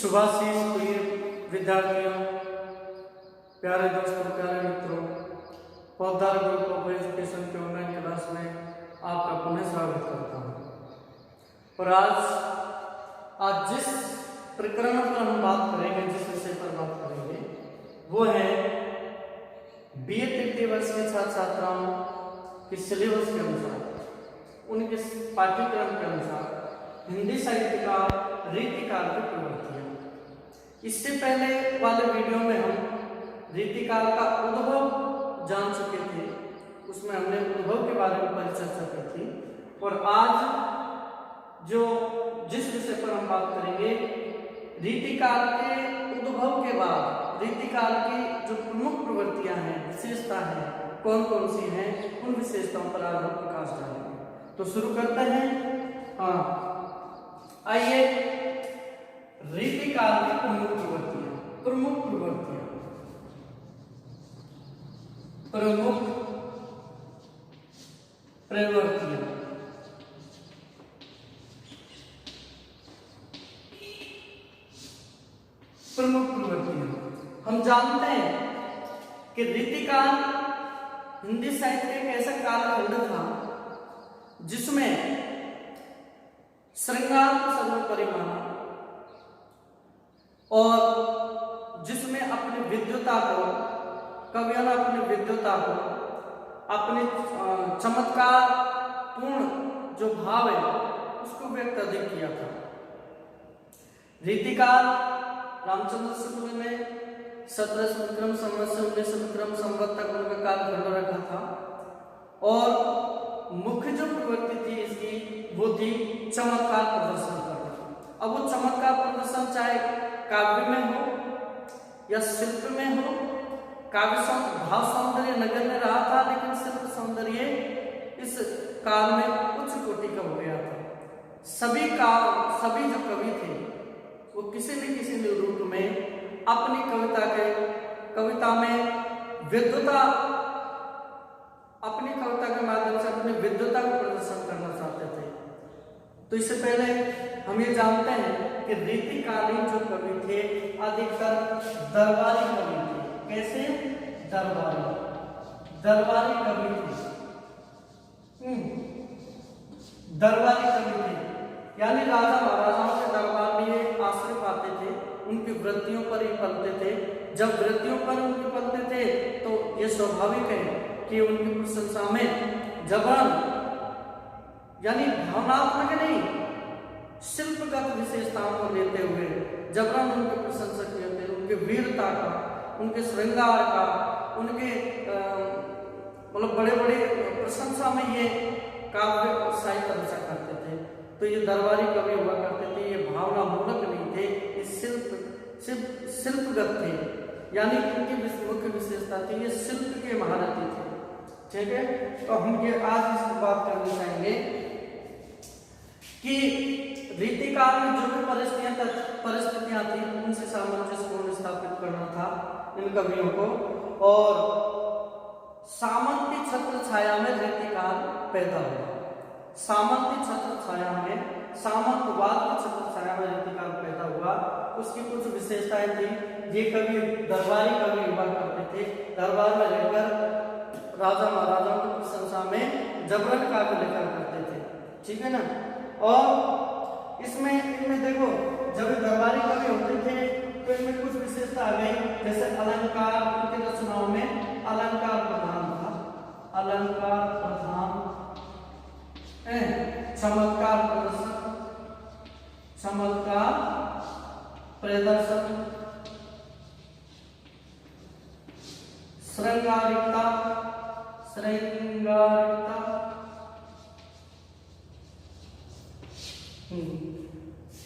शुभाशीष प्रिय विद्यार्थियों, प्यारे दोस्तों, प्यारे मित्रों, पौधार ग्रुप ऑफ एजुकेशन के ऑनलाइन क्लास में आपका पुनः स्वागत करता हूँ। और आज जिस प्रकरण पर हम बात करेंगे, जिस विषय पर बात करेंगे, वो है बीए तृतीय वर्ष के छात्र छात्राओं के सिलेबस के अनुसार, उनके पाठ्यक्रम के अनुसार हिंदी साहित्य का रीतिकाल की प्रवृत्तियां। इससे पहले वाले वीडियो में हम रीतिकाल का उद्भव जान चुके थे, उसमें हमने उद्भव के बारे में परिचर्चा की थी। और आज जिस विषय पर हम बात करेंगे, रीतिकाल के उद्भव के बाद रीतिकाल की जो प्रमुख प्रवृत्तियां हैं, विशेषता है, कौन कौन सी हैं, उन विशेषताओं पर आज हम प्रकाश डालेंगे। तो शुरू करते हैं। आइए, रीतिकाल की प्रमुख प्रवृत्तियां प्रमुख प्रवृत्तियां हम जानते हैं कि रीतिकाल हिंदी साहित्य का एक ऐसा कालखंड था जिसमें श्रृंगार को सर्वोपरि माना और जिसमें अपनी विद्वता को, कवियों ने अपनी विद्वता को, अपने चमत्कार पूर्ण जो भाव है उसको व्यक्त अधिक किया था। रीतिकाल रामचंद्र शुक्ल ने 1700 विक्रम संवत से 1900 विक्रम संवत तक उनका कालखंड रखा था। और मुख्य जो प्रवृत्ति थी इसकी, वो थी चमत्कार प्रदर्शन करना। अब वो चमत्कार प्रदर्शन चाहे काव्य में हो या शिल्प में हो, काव्य भाव सौंदर्य नगर में रहा था, लेकिन शिल्प सौंदर्य इस काल में उच्च कोटि का हो गया था। सभी जो कवि थे वो किसी न रूप में अपनी कविता में विद्वता, अपनी कविता के माध्यम से अपनी विद्वता को प्रदर्शन करना चाहते थे। तो इससे पहले हम ये जानते हैं कि रीतिकालीन जो कवि थे अधिकतर दरबारी कवि थे। कैसे? दरबारी कवि थे। दरबारी कवि थे, यानी राजा महाराजाओं के दरबार में ये आश्रय पाते थे, उनकी वृत्तियों पर ही पलते थे। जब वृत्तियों पर उनके पलते थे तो ये स्वाभाविक है कि उनकी प्रशंसा में जबरन, यानी भावनात्मक नहीं, शिल्पगत विशेषताओं को लेते हुए जबरन उनके प्रशंसक होते, उनके वीरता का, उनके श्रृंगार का, उनके मतलब बड़े बड़े प्रशंसा में ये काव्य साहित्य रचा करते थे। तो ये दरबारी कवि हुआ करते थे, ये भावना मूलक नहीं थे, ये शिल्पगत थे, यानी इनकी मुख्य विशेषता थी, ये शिल्प के महारथी थे। ठीक है, तो हम ये आज इस बात करना चाहेंगे कि रीतिकाल में जो भी परिस्थितियां थी उनसे सामंजस्य स्थापित करना था इन कवियों को। और सामंती छत्र छाया में रीतिकाल पैदा हुआ। सामंती छत्र छाया में, सामंतवाद की छत्र छाया में रीतिकाल पैदा हुआ। उसकी कुछ विशेषताएं थी। ये कवि दरबारी कवि हुआ करते थे, दरबार में रहकर राजा महाराजाओं की प्रशंसा में जबरन काव्य लिखा करते थे। ठीक है ना। और इनमें देखो, जब दरबारी कवि होते थे तो इनमें कुछ विशेषता आ गई, जैसे अलंकार, उनकी रचनाओं में अलंकार प्रधान था, अलंकार प्रधान, चमत्कार प्रदर्शन, श्रृंगारिकता,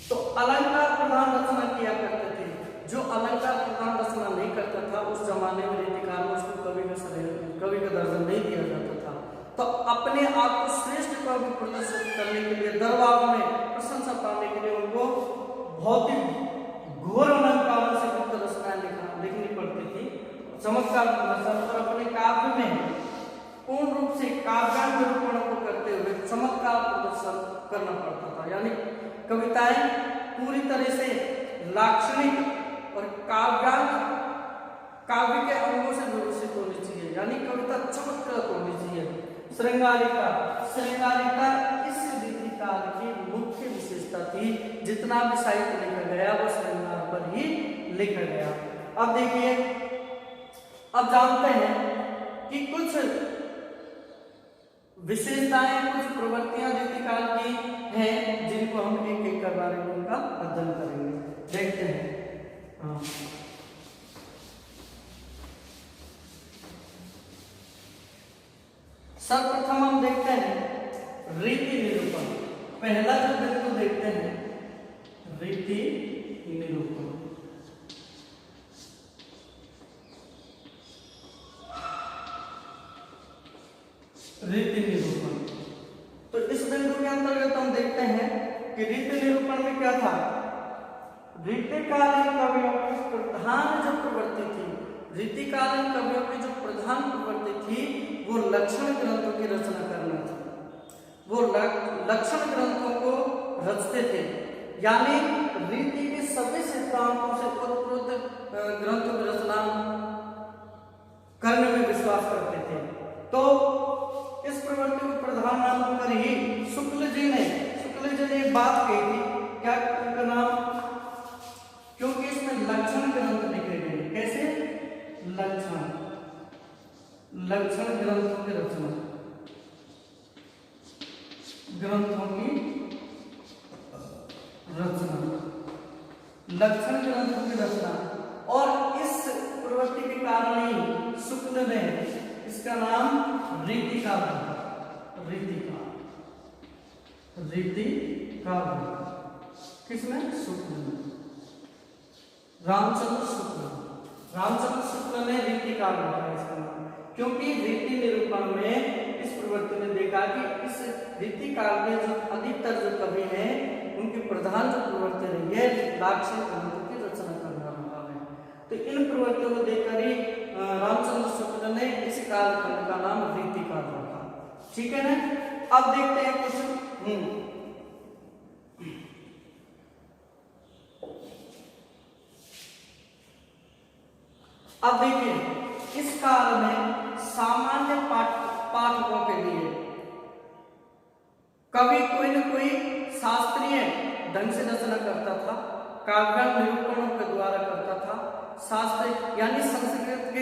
तो अलंकार प्रधान रचना किया करते थे। जो अलंकार प्रधान रचना नहीं करता था उस जमाने में रीतिकाल में उसको कवि का दर्जन नहीं दिया जाता था। तो अपने आप को श्रेष्ठ कवि प्रदर्शित करने के लिए, दरबार में प्रशंसा पाने के लिए उनको बहुत ही घोर अलंकारों से युक्त रचनाएं लिखनी पड़ती थी। चमत्कार प्रदर्शन और अपने काव्य में पूर्ण रूप से काव्यानुरूपण को करते हुए चमत्कार प्रदर्शन करना पड़ता था। यानी कविताएं पूरी तरह से लाक्षणिक और काव्य के अंगों से विभूषित होनी चाहिए, यानी कविता चमत्कृत होनी चाहिए। श्रृंगारिका, श्रृंगारिका इस रीतिकाल की मुख्य विशेषता थी। जितना भी साहित्य लिखा गया वो श्रृंगार पर ही लिखा गया। अब देखिए, अब जानते हैं कि कुछ विशेषताएं, कुछ प्रवृत्तियां रीतिकाल की हैं जिनको हम एक एक कर बारे में उनका अध्ययन करेंगे। देखते हैं। हाँ, सर्वप्रथम हम देखते हैं रीति निरूपण। पहला जो बिंदु देखते हैं रीति निरूपण। रीति निरूपण, तो इस बिंदु के अंतर्गत हम देखते हैं कि रीति निरूपण में क्या था। रीतिकालीन कवियों की प्रधान जो प्रवृत्ति थी, रीतिकालीन कवियों की जो प्रधान प्रवृत्ति थी वो लक्षण ग्रंथों की रचना करना था। वो लक्षण ग्रंथों को रचते थे, यानी रीति के सभी सिद्धांतों से उत्पन्न ग्रंथों की रचना करने में विश्वास करते थे। तो इस प्रवृत्ति को प्रधान मानकर ही शुक्ल जी ने एक बात कही थी। क्या उनका नाम? क्योंकि इसमें लक्षण ग्रंथ लिखे गए। कैसे? लक्षण ग्रंथों की रचना, ग्रंथों की रचना, लक्षण ग्रंथों की रचना। और इस प्रवृत्ति के कारण ही शुक्ल ने इसका नाम रीतिकाल रखा। रीतिकाल किसने? शुक्ल ने, रामचंद्र शुक्ल ने रीतिकाल रखा इसका नाम। क्योंकि रीति निरूपण में इस प्रवृत्ति ने देखा कि इस रीतिकाल के जो अधिकतर जो कवि हैं उनकी प्रधान जो प्रवृत्ति रही है लाक्षणिक ग्रंथों की रचना करना रहा है। तो इन प्रवृत्तियों को देखकर ही रामचंद्र शुक्ल ने इस कालखंड का नाम रीतिकाल रखा। ठीक है ना? अब देखते हैं कुछ। अब देखिए, इस काल में सामान्य पाठकों के लिए कवि कोई न कोई शास्त्रीय ढंग से रचना करता था, काव्य निरूपणों के द्वारा करता था। शास्त्र यानी संस्कृत के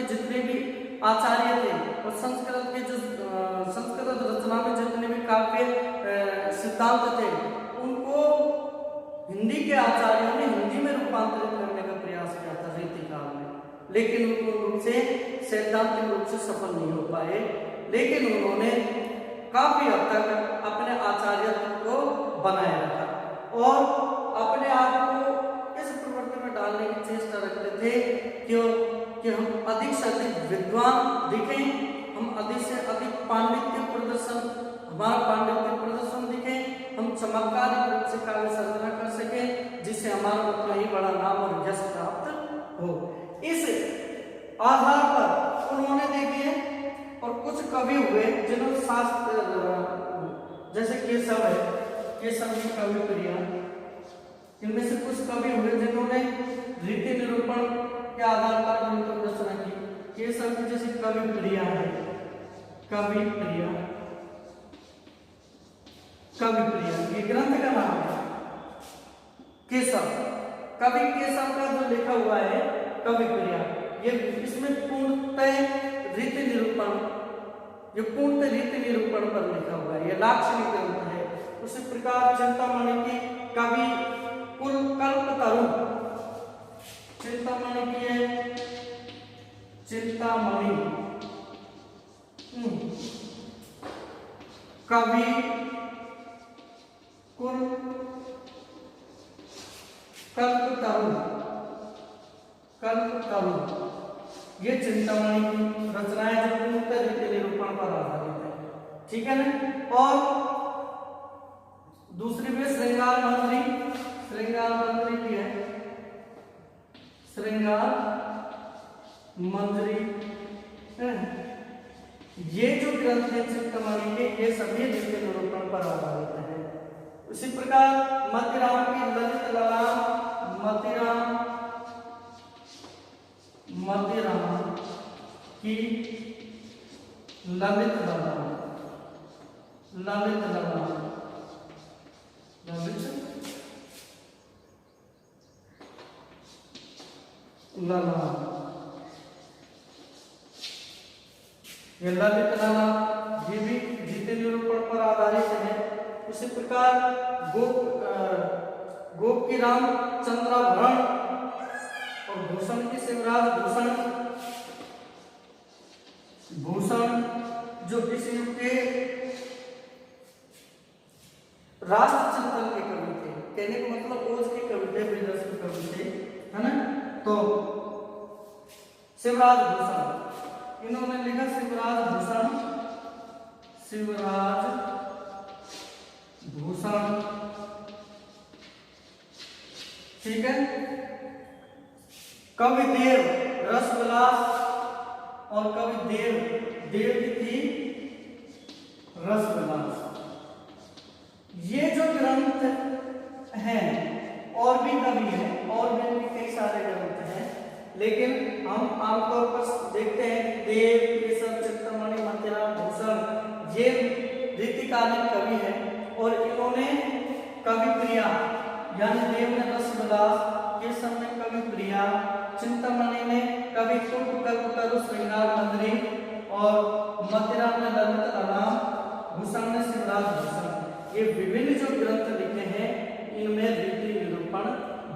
जितने भी आचार्य थे और संस्कृत रचना में जितने भी काव्य सिद्धांत थे उनको हिंदी के आचार्यों ने हिंदी में रूपांतरित करने का प्रयास किया था रीतिकाल में, लेकिन उनको रूप से सैद्धांतिक रूप से सफल नहीं हो पाए। लेकिन उन्होंने काफी हद तक अपने आचार्यत्व को बनाए रखा और अपने आप को इस प्रवृत्ति में डालने की चेष्टा रखते थे कि हम अधिक से अधिक विद्वान दिखें, हम अधिक से अधिक हमारा पांडित्य प्रदर्शन दिखे, हम चमत्कारिक रूप से काव्य सर्जना कर सके, जिससे हमारा उतना ही बड़ा नाम और यश प्राप्त हो। इस आधार पर उन्होंने देखिए और कुछ कवि हुए जिन्होंने शास्त्र, जैसे केशव है, केशव की कवि प्रिया, इनमें से कुछ कवि हुए जिन्होंने रीति निरूपण के आधार पर ग्रंथों की रचना की। केशव की जैसे कवि प्रिया है, कवि प्रिया ये ग्रंथ का नाम है केशव। कवि केशव का जो लिखा हुआ है कवि प्रिया, ये इसमें पूर्णतः रीति निरूपण पर लिखा हुआ है। ये लाक्षणिक ग्रंथ है। उसी प्रकार चिंतामणि की कवि कल्पतरु, चिंतामणि की है चिंतामणि कवि कल्पतरु, ये चिंतामणि की रचनाएं जो पूर्णतः रीति निरूपण पर आधारित है। ठीक है ना? और दूसरी भी श्रृंगार मंजरी भी है। श्रृंगार मंजरी, ये जो ग्रंथ है चिंतामणि के, ये सभी रीति निरूपण पर आधारित है। उसी प्रकार मतिराम की ललित ललाम, मतिराम की ललित ललाम, ललित ललाम, ललित ललाम, ये ललित ललाम ये भी द्वितीय निरूपण पर आधारित है। उसी प्रकार गोप की राम चंद्राभरण और भूषण की शिवराज भूषण, भूषण जो इस युग के राष्ट्र चिंतन के कवि थे, कहने का मतलब ओज के कवि थे, ब्रिजर्स के कवि थे, है ना। तो शिवराज भूषण इन्होंने लिखा शिवराज भूषण, शिवराज भूषण, ठीक है। कवि देव रसविलास और कवि देव, देव की थी रसविलास। ये जो ग्रंथ हैं और भी कवि हैं, और भी कई सारे ग्रंथ हैं, लेकिन हम आमतौर पर देखते हैं कि देव, केशव, चिंतामणि, मतिराम, भूषण ये रीतिकालीन कवि हैं और इन्होंने कवि प्रिया यानी देव ने रसविलास, केशव ने कवि प्रिया, चिंतामणि ने कवि कल्पतरु श्रृंगार मंजरी और मतिराम ने ललित ललाम, भूषण ने शिवराज भूषण। ये विभिन्न जो ग्रंथ लिखे हैं इनमें रीति निरूपण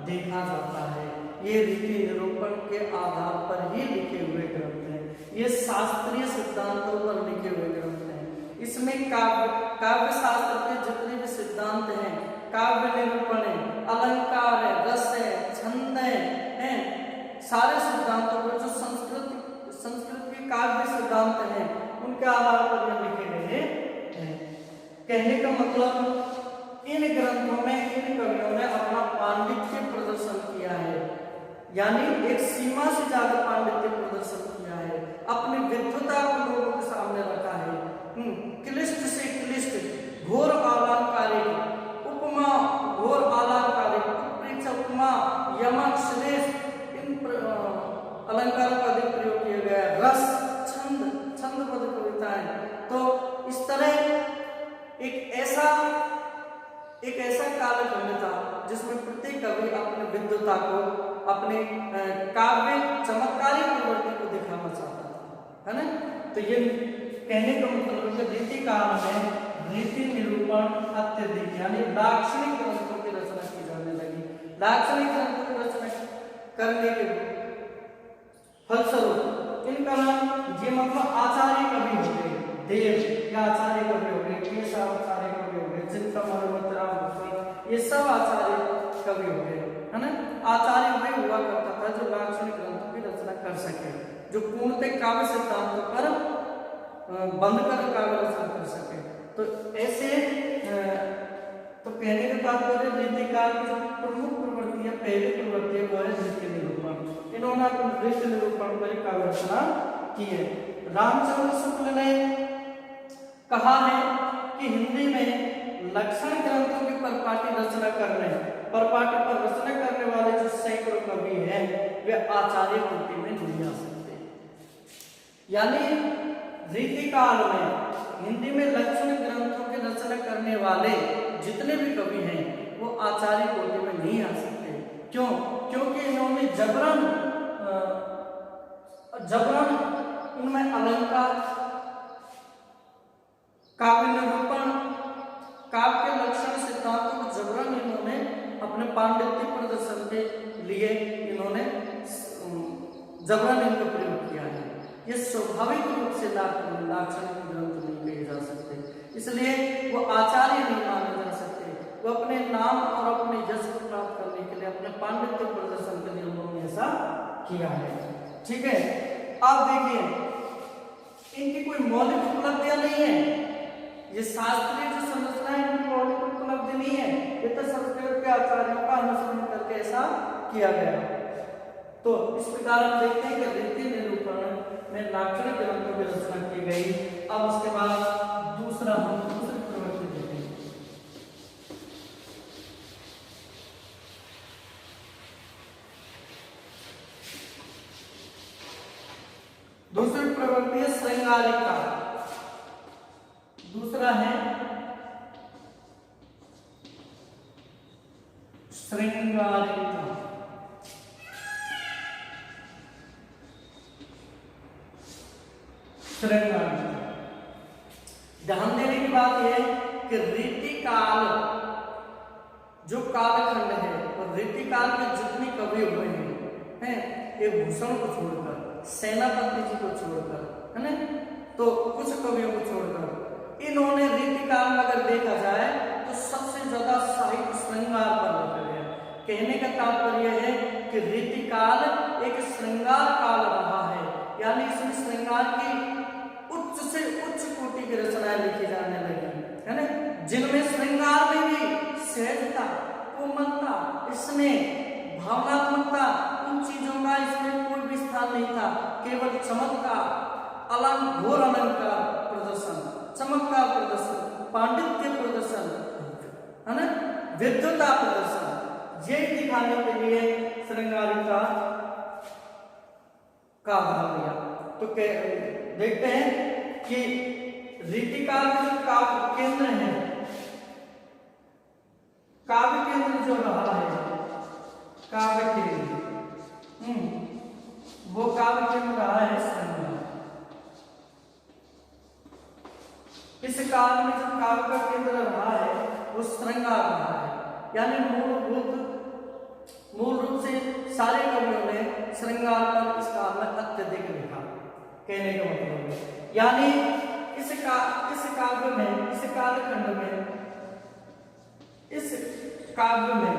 देखा जाता है। ये रीति निरूपण के आधार पर ही लिखे हुए ग्रंथ हैं, ये शास्त्रीय सिद्धांतों पर लिखे हुए ग्रंथ हैं। इसमें काव्य शास्त्र के जितने भी सिद्धांत हैं, काव्य निरूपण है, अलंकार है, रस है, छंद है, सारे सिद्धांतों पर जो संस्कृत के काव्य सिद्धांत हैं उनके आधार पर ये लिखे गए हैं। कहने का मतलब इन ग्रंथों में इन कवियों ने अपना पांडित्य प्रदर्शन किया है, यानी एक सीमा से ज्यादा पांडित्य प्रदर्शन किया है, अपनी विद्वता को लोगों के सामने रखा है। क्लिष्ट से क्लिष्ट, घोर अलंकारिक उपमा, घोर अलंकारिक उत्प्रेक्षा, उपमा, यमक, श्लेष, इन अलंकारों का अधिक प्रयोग किया गया। रस, छंद, छंदबद्ध कविताएं। तो इस तरह एक ऐसा कालखंड था जिसमें प्रत्येक कवि अपनी विद्वता को, अपने काव्य चमत्कारी प्रवृत्ति को दिखाना चाहता था, है ना। तो ये कहने का मतलब है रीति काल में रीति निरूपण अत्यधिक यानी दार्शनिक ग्रंथों की रचना की जाने लगी। दार्शनिक ग्रंथों की रचना करने के फलस्वरूप इनका नाम ये मतलब आचार्य कवि हो गए, देव या आचार्य कवि हो गए, केशव आचार्य कवि हो गए, चिंतामणि, मतिराम, भूषण ये सब आचार्य कवि हो गए, है ना। आचार्य वही हुआ करता था जो दार्शनिक ग्रंथों की रचना कर सके, जो पूर्णतः काव्य सिद्धांतों पर बंद कर काव्य रचना कर सके। तो ऐसे तो कहने का तात्पर्य रीतिकाल की जो प्रमुख प्रवृत्ति है, पहली प्रवृत्ति है वो है रीति निरूपण। इन्होंने रीति निरूपण पर काव्य रचना की है। रामचंद्र शुक्ल ने कहा है कि हिंदी में लक्षण ग्रंथों की परिपाटी रचना करने वाले जो सैकड़ों कवि हैं वे आचार्य कोटि में नहीं आ सकते। यानी रीतिकाल में हिंदी में लक्षण ग्रंथों की रचना करने वाले जितने भी कवि हैं वो आचार्य कोटि में नहीं आ सकते। क्यों? क्योंकि इन्होंने जबरन उनमें अलंकार, काव्य निरूपण, काव्य के लक्षण सिद्धांतों को जबरन इन्होंने अपने पांडित्य प्रदर्शन के लिए इन्होंने जबरन इनका प्रयोग किया है। ये स्वाभाविक रूप से लाक्षणिक ग्रंथ नहीं कहे जा सकते, इसलिए वो आचार्य नहीं माने जा सकते। वो अपने नाम और अपने यश को प्राप्त करने के लिए, अपने पांडित्य प्रदर्शन के लिए उन्होंने ऐसा किया है। ठीक है, आप देखिए इनकी कोई मौलिक उपलब्धियां नहीं है, ये शास्त्रीय जो संरचना है इनकी मौलिक उपलब्धि नहीं है, ये तो संस्कृत के आचार्यों का अनुसरण करके ऐसा किया गया। तो इस प्रकार हम देखते हैं कि रीति निरूपण में लाक्षणिक ग्रंथों की रचना की गई। अब उसके बाद दूसरी प्रवृत्ति देखेंगे। दूसरी प्रवृत्ति है श्रृंगारिका, दूसरा है श्रृंगारिका। श्रृंगारिका ध्यान देने की बात यह है कि रीतिकाल जो कालखंड है और रीतिकाल में जितने कवि हुए हैं एक भूषण को छोड़कर, सेनापति जी को छोड़कर, है ना, तो कुछ कवियों को छोड़कर इन्होंने रीतिकाल में अगर देखा जाए तो सबसे ज्यादा साहित्य श्रृंगार पर लिखा गया। कहने का तात्पर्य है कि रीतिकाल एक श्रृंगार काल रहा है, यानी इसमें श्रृंगार की उच्च से उच्च कोटि की रचनाएं लिखी जाने लगी, है ना, जिनमें श्रृंगार में भी सहजता, कोमलता, स्नेह, भावनात्मकता, उन चीजों का इसमें कोई भी स्थान नहीं था। केवल चमत्कार, घोर अलंकार प्रदर्शन, चमत्कार प्रदर्शन, पांडित्य प्रदर्शन, है ना, विद्वता प्रदर्शन, ये दिखाने के लिए श्रृंगारिका का आधार लिया। तो देखते हैं कि रीतिकाल में जो काव्य केंद्र है, काव्य केंद्र जो रहा है, काव्य केंद्र वो काव्य केंद्र रहा है श्रृंगार। इस काल में जो काव्य का केंद्र रहा है वो श्रृंगार रहा है, यानी मूल रूप से सारे कवियों ने श्रृंगार पर इस काल में अत्यधिक लिखा। कहने का मतलब है यानी इस काव्य में, इस कालखंड में, इस काव्य में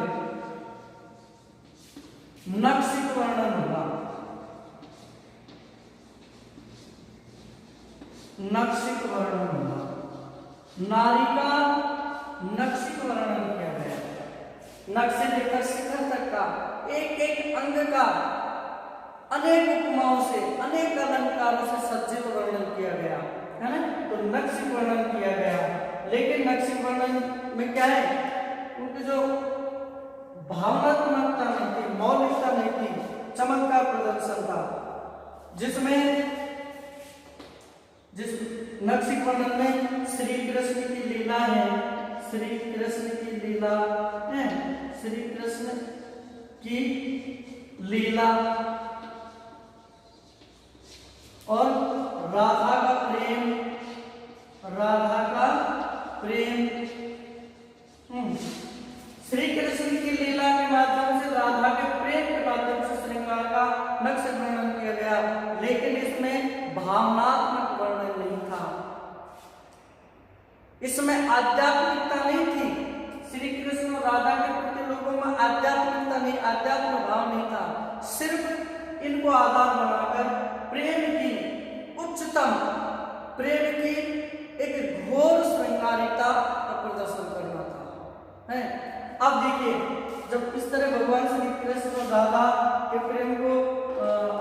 नक्षिक वर्णन हुआ, नक्षिक वर्णन हुआ, नारी का नक्षिक वर्णन किया गया, नक्श से लेकर शिखर तक का एक एक अंग का अनेक उपमाओं से, अनेक अलंकारों से सज्जित वर्णन किया गया, है ना, तो नक्षिक वर्णन किया गया। लेकिन नक्षिक वर्णन में क्या है, उनकी जो भावनात्मकता नहीं थी, मौलिकता नहीं थी, चमत्कार प्रदर्शन था, जिस नक्षिक वर्णन में श्री कृष्ण की लीला है, श्री कृष्ण की लीला है, श्री कृष्ण की लीला और राधा का प्रेम, राधा का प्रेम, श्री कृष्ण की लीला के माध्यम से, राधा के प्रेम के माध्यम से श्रृंगार का नक्षिक वर्णन किया गया। लेकिन इसमें भावनात्मक वर्णन नहीं था, इसमें आध्यात्मिकता नहीं थी। श्री कृष्ण और राधा के प्रति लोगों में आध्यात्मिकता नहीं, आध्यात्म भाव नहीं था। सिर्फ इनको आधार बनाकर प्रेम की उच्चतम, प्रेम की एक घोर श्रृंगारिता का प्रदर्शन करना था, है। अब देखिए, जब इस तरह भगवान श्री कृष्ण और राधा के प्रेम को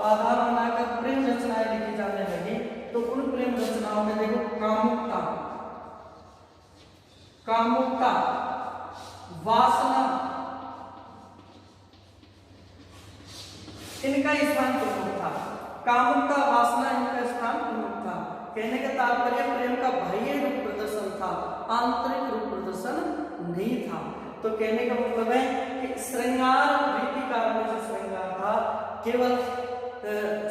आधार बनाकर प्रेम रचनाएं लिखी जाने लगी, तो उन प्रेम रचनाओं में देखो कामुकता, कामुकता, वासना, इनका स्थान प्रमुख था। कामुकता, वासना, इनका स्थान प्रमुख था। कहने का तात्पर्य प्रेम का बाह्य रूप प्रदर्शन था, आंतरिक रूप प्रदर्शन नहीं था। तो कहने का मतलब है कि श्रृंगार रीतिकाल में जो श्रृंगार था केवल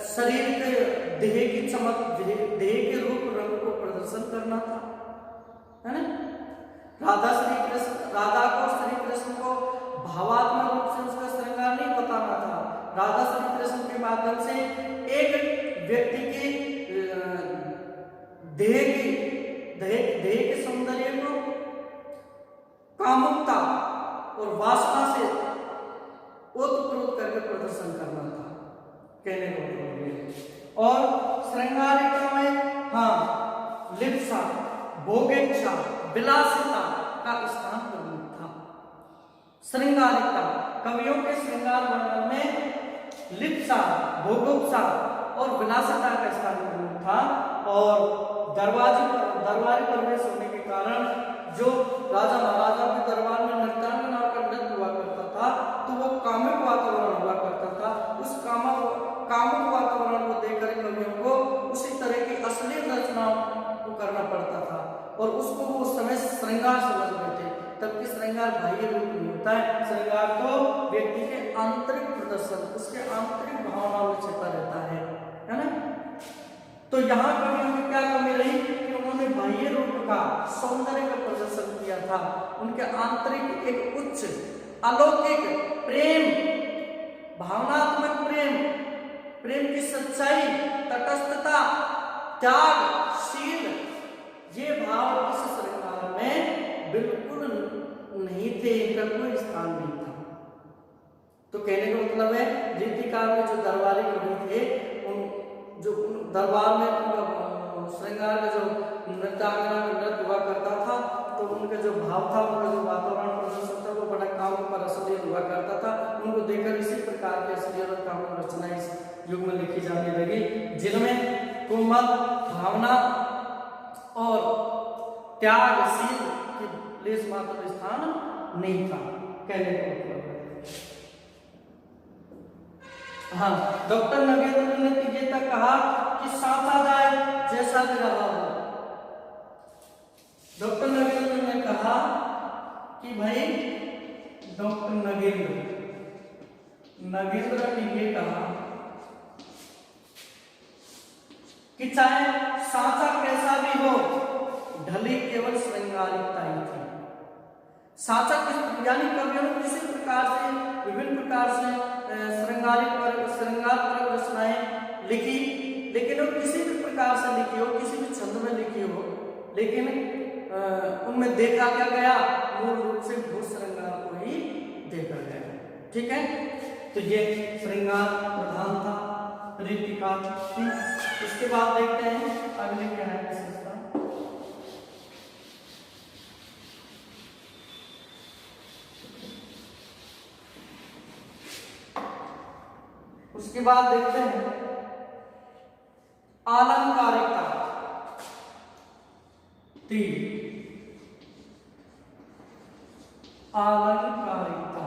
शरीर के, देह की चमक, देह के रूप रंग को प्रदर्शन करना था, है ना। राधा को, श्री कृष्ण को भावात्मक रूप से उसका श्रृंगार नहीं बताना था। राधा श्री कृष्ण के माध्यम से एक व्यक्ति की देह के सौंदर्य को कामुकता और वासना से ओतप्रोत करके प्रदर्शन करना था, कहने को। और श्रृंगारिका में हाँ, लिप्सा, भोगेच्छा, विलासिता का स्थान प्रमुख था। श्रृंगारिका, कवियों के श्रृंगार वर्णन में लिप्सा, भोगोत्सा और विलासिता का स्थान प्रमुख था। और दरबारी प्रवेश होने के कारण जो राजा महाराजा के दरबार में नृत्यांगना का नृत्य हुआ करता था, तो वो कामुक वातावरण हुआ करता था। उस कामुक वातावरण को देखकर कवियों को उसको वो उस समय श्रृंगार समझ बैठे, तबकि श्रृंगार बाह्य रूप नहीं होता है। श्रृंगार तो व्यक्ति के आंतरिक प्रदर्शन, उसके आंतरिक भावनाओं में छिपा रहता है ना। तो यहाँ कवियों में क्या कमी रही कि उन्होंने बाह्य रूप का, सौंदर्य का प्रदर्शन किया था। उनके आंतरिक एक उच्च अलौकिक प्रेम, भावनात्मक प्रेम, प्रेम की सच्चाई, तटस्थता, त्यागशील, ये भाव इस श्रृंगार में बिल्कुल नहीं थे, इनका कोई स्थान नहीं था। तो कहने का मतलब है रीतिकाल में जो दरबारी कवि थे, उन जो दरबार में उनका श्रृंगार का जो नृत्यांगना में नृत्य हुआ करता था, तो उनका जो भाव था, उनका जो वातावरण प्रदर्शन था, वो बड़ा काव्य पर असलियत हुआ करता था। उनको देखकर इसी प्रकार की असलियत और काव्य रचनाएं इस युग में लिखी जाने लगी, जिनमें कोमल भावना और त्यागशील की लेस मात्र स्थान नहीं था, कहने को मतलब है। हाँ, डॉक्टर नगेंद्र ने ये तक कहा कि साचा जाए जैसा भी रहा हो। डॉक्टर नगेंद्र ने कहा कि भाई, डॉक्टर नगेंद्र ने ये कहा कि चाहे साचा कैसा भी हो, ढली केवल श्रृंगारिकता ही थी। साचा यानी कवियों ने किसी प्रकार से, विभिन्न प्रकार से श्रृंगार पर रचनाएं लिखी, लेकिन वो किसी भी प्रकार से लिखी हो, किसी भी छंद में लिखी हो, लेकिन उनमें देखा क्या गया, मूल रूप से भू श्रृंगार को ही देखा गया। ठीक है, तो ये श्रृंगार प्रधान था रीतिकाल। इसके बाद देखते हैं अगले क्या है विशेषता। उसके बाद देखते हैं अलंकारिकता। 3 अलंकारिकता।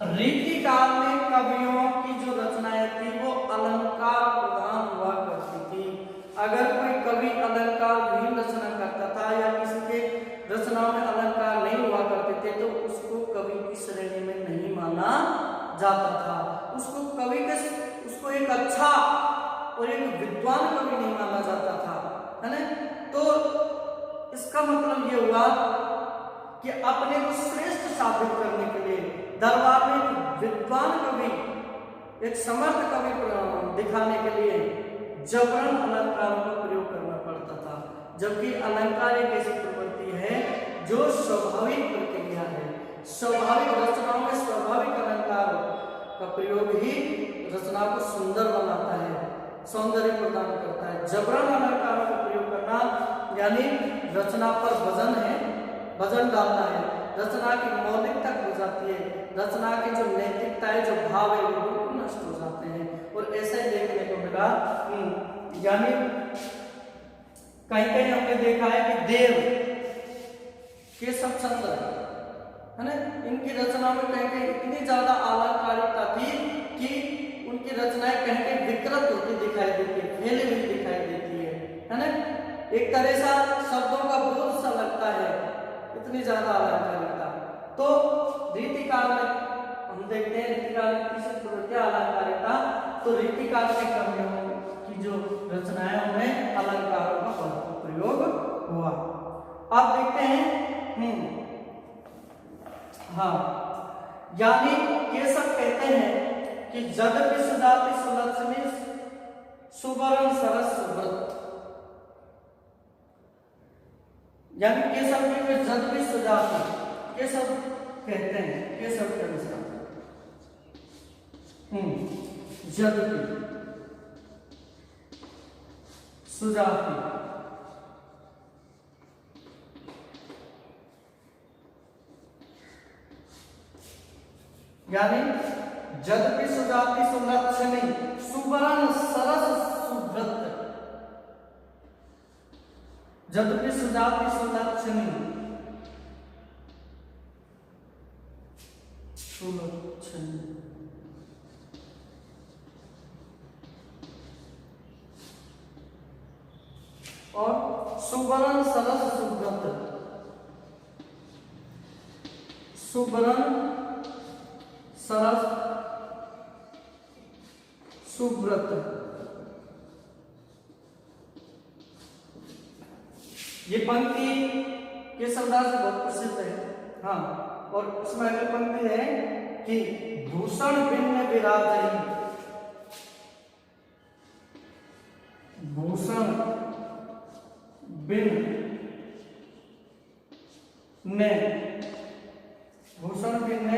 रीतिकाल में कवियों की जो रचनाएं थी वो अलंकार प्रधान हुआ करती थी। अगर कोई कवि अलंकार विहीन रचना करता था या किसी के रचनाओं में अलंकार नहीं हुआ करते थे, तो उसको कवि की श्रेणी में नहीं माना जाता था। उसको एक अच्छा और एक विद्वान कवि नहीं माना जाता था, है ना। तो इसका मतलब ये हुआ कि अपने को श्रेष्ठ साबित करने के लिए दरबार में एक विद्वान कवि, एक समर्थ कवि दिखाने के लिए जबरन अलंकारों का प्रयोग करना पड़ता था। जबकि अलंकार एक ऐसी प्रवृत्ति है जो स्वाभाविक प्रक्रिया है। स्वाभाविक रचनाओं में स्वाभाविक अलंकार का प्रयोग ही रचना को सुंदर बनाता है, सौंदर्य प्रदान करता है। जबरन अलंकारों का प्रयोग करना यानी रचना पर वजन डालना है, रचना की मौलिकता खो जाती है, रचना की जो नैतिकता है, जो भाव है, वो बिल्कुल नष्ट हो जाते हैं। और ऐसा ही देखने को मिला, यानी कहीं हमने देखा है कि देव केशव चंद्र, है ना, इनकी रचनाओं में कहीं इतनी ज्यादा अलंकारिकता थी कि उनकी रचनाएं कहीं विकृत होती दिखाई देती है, फैली हुई दिखाई देती है ना। एक तरह सा शब्दों का बोझ सा लगता है, इतनी ज्यादा अलंकारिकता। तो रीतिकाल में हम देखते हैं रीतिकाल की क्या अलंकारिकता, तो रीतिकाल के कवियों की जो रचनाएं उनमें अलंकारों का भरपूर प्रयोग हुआ। अब देखते हैं हाँ, यानी ये सब कहते हैं कि जगति सुजाति सुलक्षणी सुवर्ण सरस सुव्रत, यानी केशव के जगति सुजाति, केशव कहते हैं, केशव के अनुसार जगति सुजाति यानी जगति सुजाति सुलक्षणी सुवर्ण सरस सुव्रत, जगति सुजाति सुलक्षणी सुलक्षणी और सुबरन सरस सुब्रत, सुबरन सरस सुब्रत। ये पंक्ति केशवदास बहुत प्रसिद्ध है। हाँ, और उसमें अगली पंक्ति है कि भूषण भिन्न विराजही, भूषण भिन्न ने, भूषण भिन्न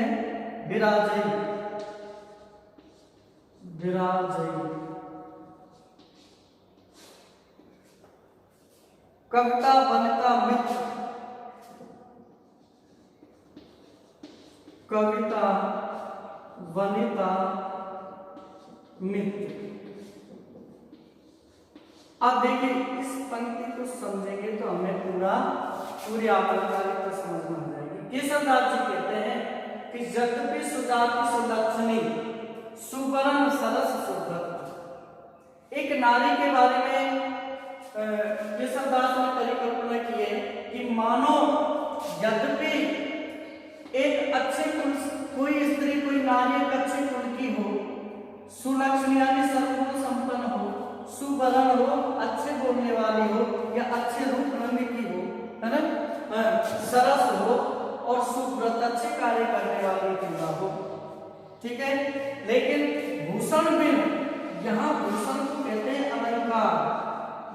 विराजही, विराजही। कविता वनिता मित्र, कविता वनिता मित्र। अब देखिए इस पंक्ति को समझेंगे तो हमें पूरी अलंकारिता समझ में आ जाएगी। केशवदास जी कहते हैं कि यद्यपि सुजाति सुलक्षणी सुवर्ण सरस सुब्रत, एक नारी के बारे में केशवदास ने परिकल्पना की है कि मानो यद्यपि एक अच्छे कुल, कोई स्त्री कोई नारी एक अच्छे कुल की हो, सुलक्षणी यानी सर्वगुण संपन्न हो, सुवर्ण हो, अच्छे बोलने वाली हो या अच्छे रूप रंग की हो, है ना, सरस हो और सुव्रत अच्छे कार्य करने वाली क्यों हो। ठीक है, लेकिन भूषण में, यहाँ भूषण को कहते हैं अलंकार,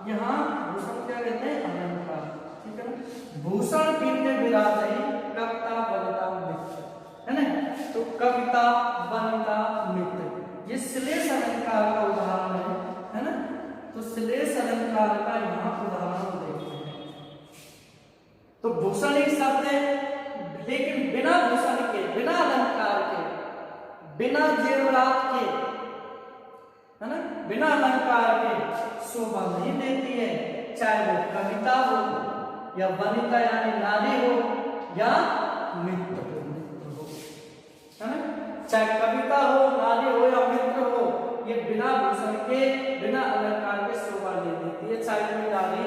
यहाँ भूषण क्या कहते हैं अलंकार। ठीक है ना, भूषण भिन्न विराजही कविता वनिता मित्र, है ना। तो कविता वनिता मित्र ये श्लेष अलंकार का उदाहरण है ना। तो श्लेष अलंकार का यहाँ उदाहरण देखते हैं। तो भूषण एक शब्द है, लेकिन बिना भूषण के, बिना अलंकार के, बिना जेवरात के, है ना, बिना अलंकार के शोभा नहीं देती है, चाहे वो कविता हो या वनिता यानी नारी हो या मित्र हो, है ना। चाहे कविता हो, नारी हो या मित्र हो, ये बिना भूषण के, बिना अलंकार के शोभा नहीं देती है। चाहे कोई नारी,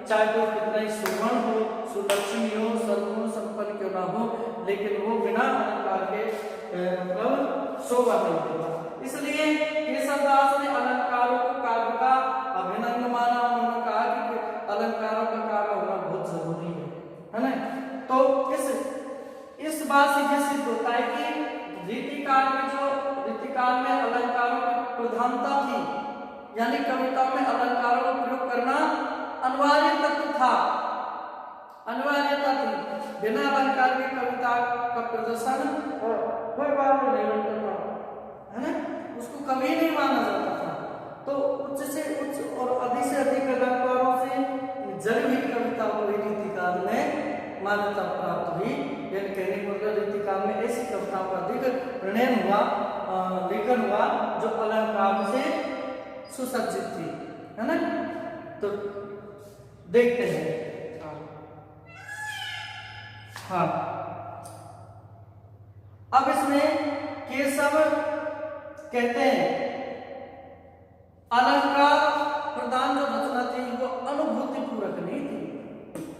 चाहे कोई कितना ही सुवर्ण हो, सुलक्षणी हो, सर्वगुण संपन्न क्यों ना हो, लेकिन वो बिना अलंकार के मतलब शोभा नहीं देता। इसलिए केशवदास ने अलंकारों को काव्य का अभिन्न अंग माना। उन्होंने कहा कि अलंकारों का काव्य होना बहुत जरूरी है ना। तो इस बात से यह सिद्ध होता है कि रीतिकाल में, जो रीतिकाल में अलंकारों की प्रधानता थी, यानी कविता में अलंकारों का प्रयोग करना अनिवार्य तत्व था, अनिवार्यता थी। बिना अलंकार की कविता का प्रदर्शन कोई बात नहीं होता था, है ना, उसको कभी नहीं माना जाता था। तो उच्च से उच्च और अधिक से अधिक अलंकारों से जड़ी हुई कविता को रीतिकाल में मान्यता प्राप्त हुई। यानी कहने को मतलब रीतिकाल में ऐसी कविताओं का अधिक प्रणयन हुआ, लेखन हुआ जो अलंकार से सुसज्जित थी, है ना। तो देखते हैं। हाँ, अब इसमें केशव कहते हैं अलंकार प्रधान जो रचना थी वो अनुभूति पूरक नहीं थी,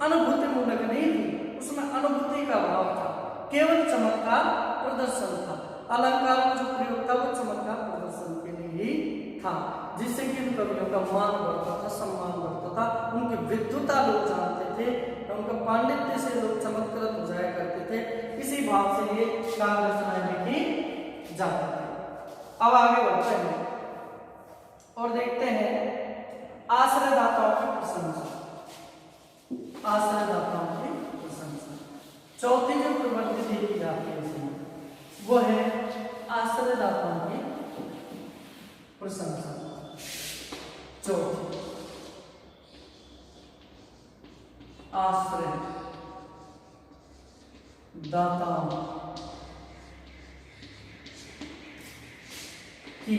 अनुभूति मूलक नहीं थी, उसमें अनुभूति का भाव था, केवल चमत्कार प्रदर्शन था। अलंकार का जो प्रयोग था वो चमत्कार प्रदर्शन के लिए ही था, जिससे कि उन कवियों का मान बढ़ता था, सम्मान बढ़ता था, उनकी विद्वता लोग जानते थे, उनका पांडित्य से लोग चमत्कृत हो जाया करते थे। इसी भाव से ये काव्य रचनाएं लिखी जाती थी। अब आगे बढ़ते हैं और देखते हैं आश्रयदाताओं की प्रशंसा। आश्रयदाताओं की प्रशंसा, चौथी जो प्रवृत्ति देखी जाती है इसमें वो है आश्रयदाताओं की प्रशंसा। चौथी आश्रय दाताओं की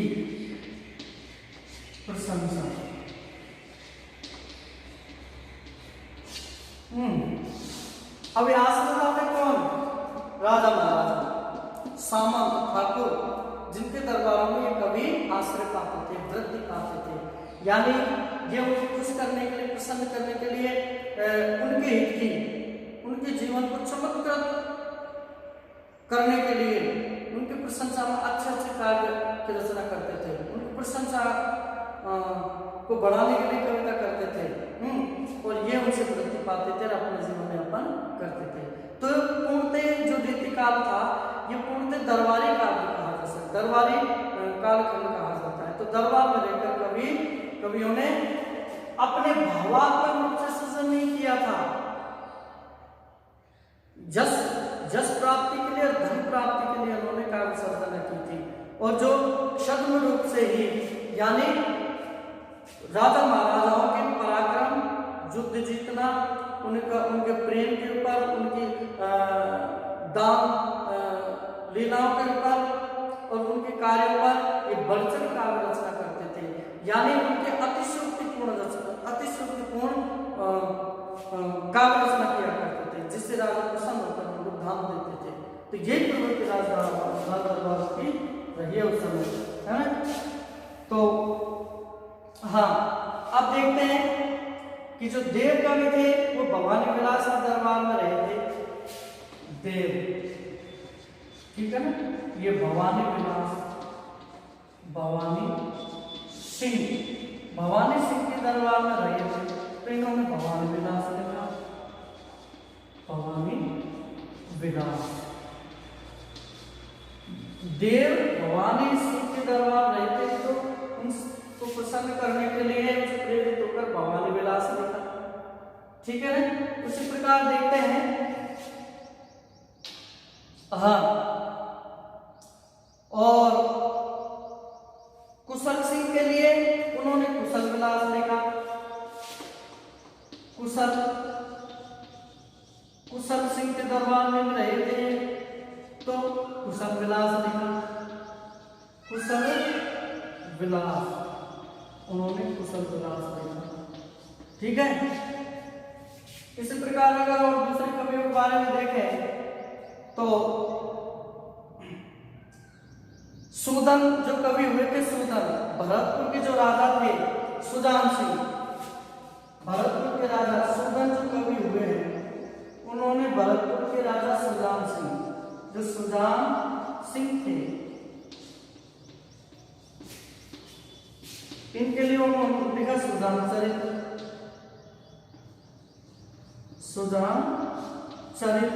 प्रशंसा। अब आश्रयदाता कौन? राजा महाराजा, सामंत, ठाकुर, जिनके दरबारों में कभी आश्रय पाते थे, वृद्धि पाते थे, यानी ये उनको खुश करने के लिए, प्रसन्न करने के लिए उनके हित की, उनके जीवन को चमत्कृत करने के लिए उनकी प्रशंसा में अच्छे अच्छे कार्य की रचना करते थे, उनकी प्रशंसा को बढ़ाने के लिए कविता करते थे। और ये उनसे वृत्ति पाते थे और अपने जीवन यापन करते थे। तो पूर्णतः जो रीतिकाल था ये पूर्णतः दरबारी काल कहा जा सकता है, दरबारी कालखंड कहा जाता है। तो दरबार में रहकर कवियों ने अपने भावात्मक रूप से सृजन नहीं किया था, जस प्राप्ति के लिए और धन प्राप्ति के लिए उन्होंने काव्य सर्जना की थी। और जो छद्म रूप से ही, यानी राजा महाराजाओं के पराक्रम, युद्ध जीतना, उनके प्रेम के ऊपर, उनकी दान लीलाओं के ऊपर और उनके कार्यों पर ये बढ़चढ़ काव्य रचना करते थे। यानी उनके अतिशयोक्तिपूर्ण काव्य रचना किया करते थे, जिससे राजा प्रसन्न होकर उनको धाम देते थे। तो यही प्रवृत्ति राजा दरबार की रही है उस समय, है ना। तो हाँ, अब देखते हैं कि जो देव कवि थे वो भवानी विलास के दरबार में रहे थे। देव, ठीक है ना, ये भवानी विलास, भवानी सिंह के दरबार में रहे थे। तो इन्होंने भवानी विलास लिखा, भवानी विलास। देव भवानी सिंह के दरबार रहते थे, तो उनको प्रसन्न करने के लिए प्रेरित होकर भवानी विलास लिखा, ठीक है ना। उसी प्रकार देखते हैं, हाँ, और कुशल सिंह के लिए उन्होंने कुशल विलास लिखा। कुशल सिंह के दरबार में रहे थे तो कुशल विलास लिखा, कुशल विलास, उन्होंने कुशल विलास लिखा, ठीक है। इसी प्रकार अगर और दूसरे कवियों के बारे में देखें तो सूदन जो कवि हुए थे, सूदन भरतपुर के जो राजा थे सुजान सिंह, भरतपुर के राजा सूदन जो कवि हुए हैं उन्होंने भरतपुर के राजा सुजान सिंह थे, इनके लिए उन्होंने लिखा सुजान चरित।